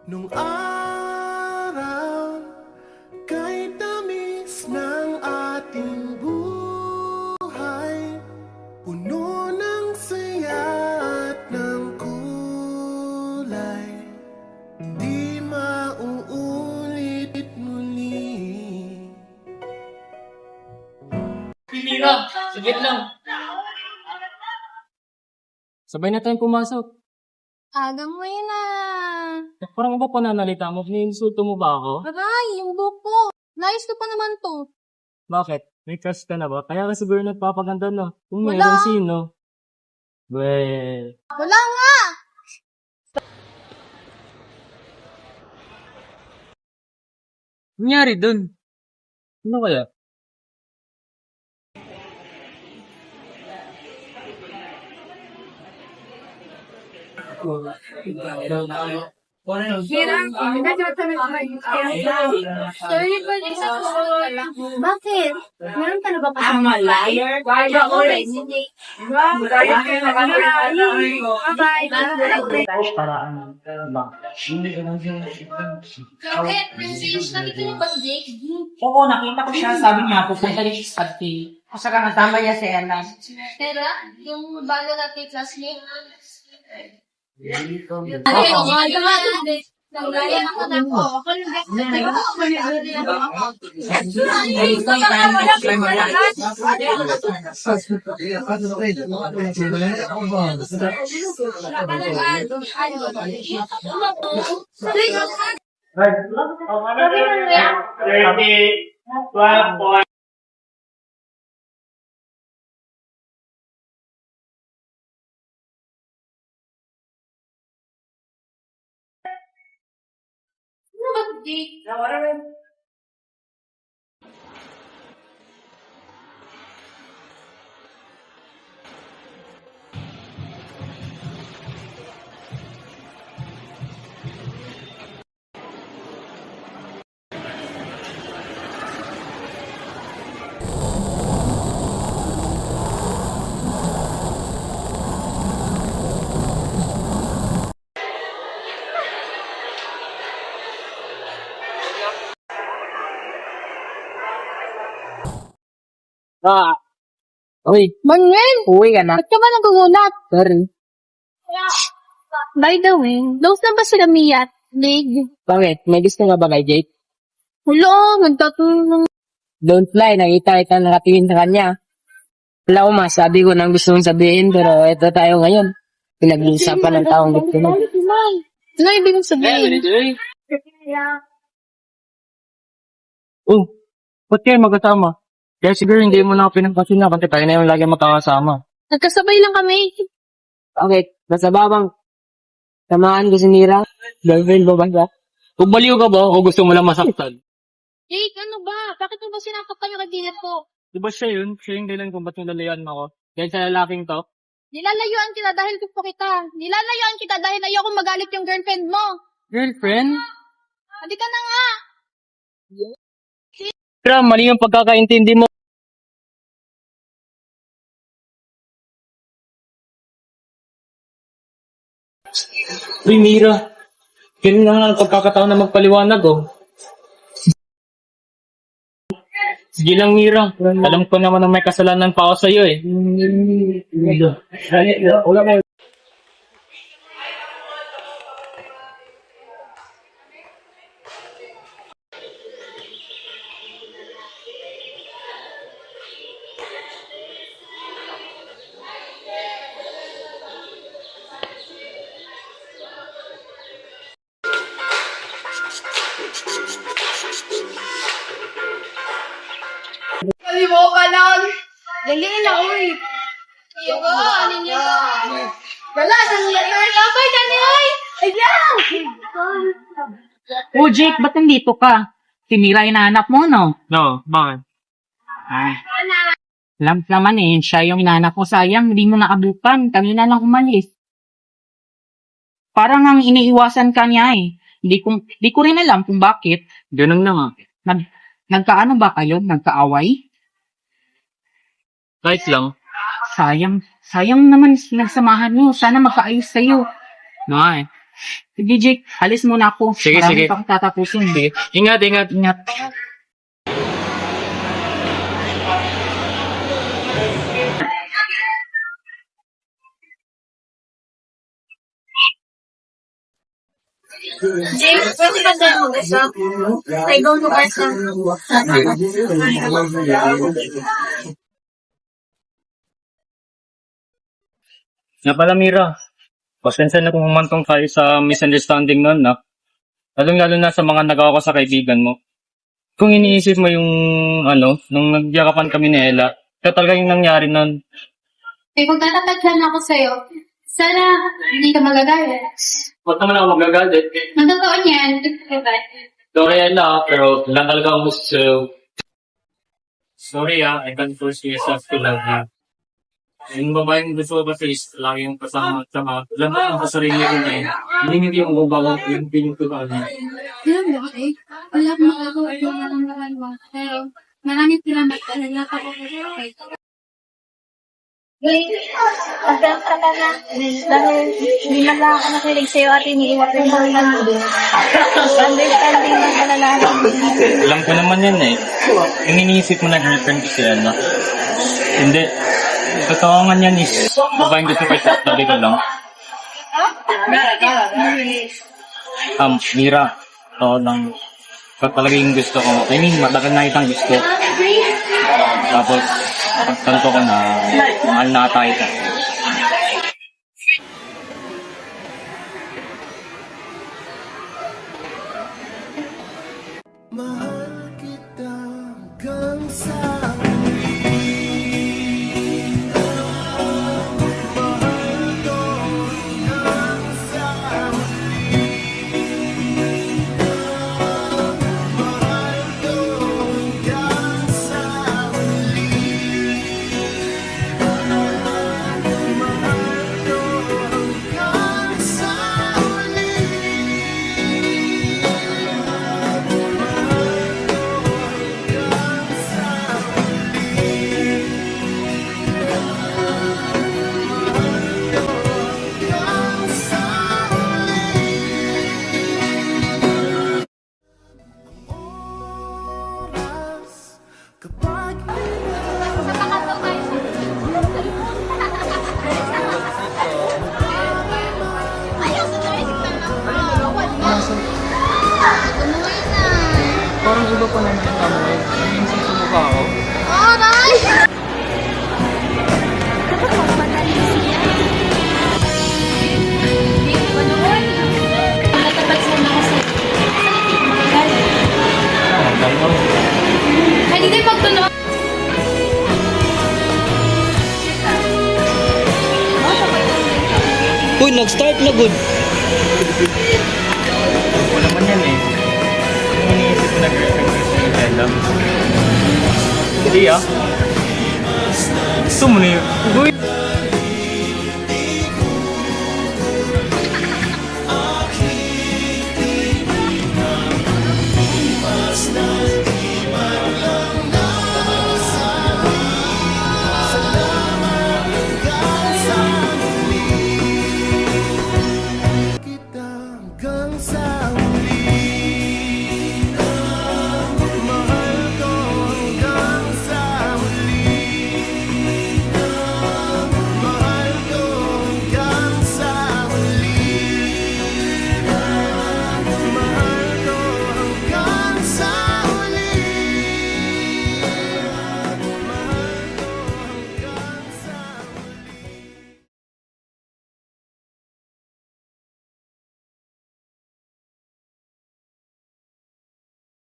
Nung araw, kay tamis ng ating buhay, puno ng saya at ng kulay, di mauulit muli. Pinira! Saglit lang! Sabay na tayong pumasok. Aga mo yun ah. Parang ba pananalita mo? Niinsulto mo ba ako? Aray, yung buhok ko. Nais ko pa naman to. Bakit? May crush ka na ba? Kaya ka siguro nagpapaganda na. Kung Wala. meron sino? Well, Wala nga! nangyari dun? Ano kaya? Bakit? Meron ka na ba pa? Bakit? Princess, nakita niyo ba si Jake? Oo, nakita ko siya. Sabi niya, pupunta rin siya sa party. Kasi ka kasama niya si Ella. Tera, yung balo natin classmate. Nagaya ako na po. Ako Uy, Manuel! Uwi ka na. Ba't ka ba nagugulat? Sorry. By the way, close na ba sila Mia at Big? Bakit? May gusto nga ba kay Jake? Wala, nagtatulong. Don't lie, nakita kita nakatingin sa kanya. Wala ko masabi ko nang gusto mong sabihin, pero eto tayo ngayon. Pinag-uusapan ng taong gusto mo. Ano ibig mong sabihin? oh, ba't kayo magkasama? Kaya siguro hindi mo na ako pinagpasin na kasi tayo na yung lagi magkakasama. Nagkasabay lang kami. Bakit? Basta babang samahan ko si Nira? Girlfriend mo ba siya? Kung baliw ka ba o gusto mo lang masaktan? Jake, ano ba? Bakit mo ba sinasaktan yung kaibigan ko? Di ba siya yun? Siya yung dahilan kung ba't nilalayan mo ako? Dahil sa lalaking to? Nilalayuan kita dahil gusto kita. Nilalayuan kita dahil ayoko magalit yung girlfriend mo. Girlfriend? Hindi ka na nga. Pero mali yung pagkakaintindi mo. Uy, Mira. Ganun na nga ang pagkakataon na magpaliwanag, oh. Sige lang, Mira. Alam ko naman na may kasalanan pa ako sa'yo, eh. Dali mo ka lang! Dali na, uy! Iyo ka, ano niya? Wala, Kapay ka niya, uy! Ayan! Oh, Jake, ba't nandito ka? Si Nira hinahanap mo, no? No, bakit? Ay, alam naman eh, siya yung hinahanap ko. Sayang, hindi mo nakabukan. Kanina lang umalis. Parang ang iniiwasan ka niya eh. Di ko rin alam kung bakit. Ganun na nga. Nagkaano ba kayo? Nagkaaway? Kahit lang. Sayang naman nagsamahan mo. Sana makaayos sa'yo. No, eh. Sige, Jake. Alis muna ako. Sige, Marami sige. pa akong tatapusin. Sige. Ingat, ingat. Ingat. Jake, pwede ba tayo mag-usap? I go to Arsa. Nga pala, Mira. Pasensya na kung humantong tayo sa misunderstanding nun, na. Lalong-lalo na sa mga nagawa ko sa kaibigan mo. Kung iniisip mo yung, nung nagyakapan kami ni Ella, ito talaga yung nangyari nun. May magtatapat lang ako sa'yo. Sana hindi ka magagalit. Huwag naman ako magagalit. Matotoo niyan. Sorry, Ella, pero lang talaga ako gusto sa'yo. Sorry, I can't force yourself to love you. Yung babaeng gusto ko ba is lagi yung kasama at saka alam ko sa sarili ko na hindi yung mababago yung piling ko ka. Alam mo, eh, wala akong magagawa yung naramdaman mo. Pero, maraming salamat talaga ako. Pasensya ka na. Dahil hindi man lang ako nakilig sa'yo at iniiwag rin mo lang. Understanding ng kalalahan. Alam ko naman yan eh. Yung iniisip mo na girlfriend ko si Ella. Hindi. Totoo nga yan is babaeng gusto ko sa tabi ko lang. Mira. Totoo lang. Ito talaga yung gusto ko. I mean, matagal na itang gusto. Tapos, pagtanto ko na mahal na ata ito. Mahal kita hanggang sa oras kapag Parang iba pa naman yung amoy. Minsan sumuka ako. Matatapat sana ako sa'yo. Hindi magtulong. Uy, nag-start na good. Ako naman yan eh. Yung iniisip mo na girlfriend ko si Ella. Hindi ah. Gusto mo na yun. Uy!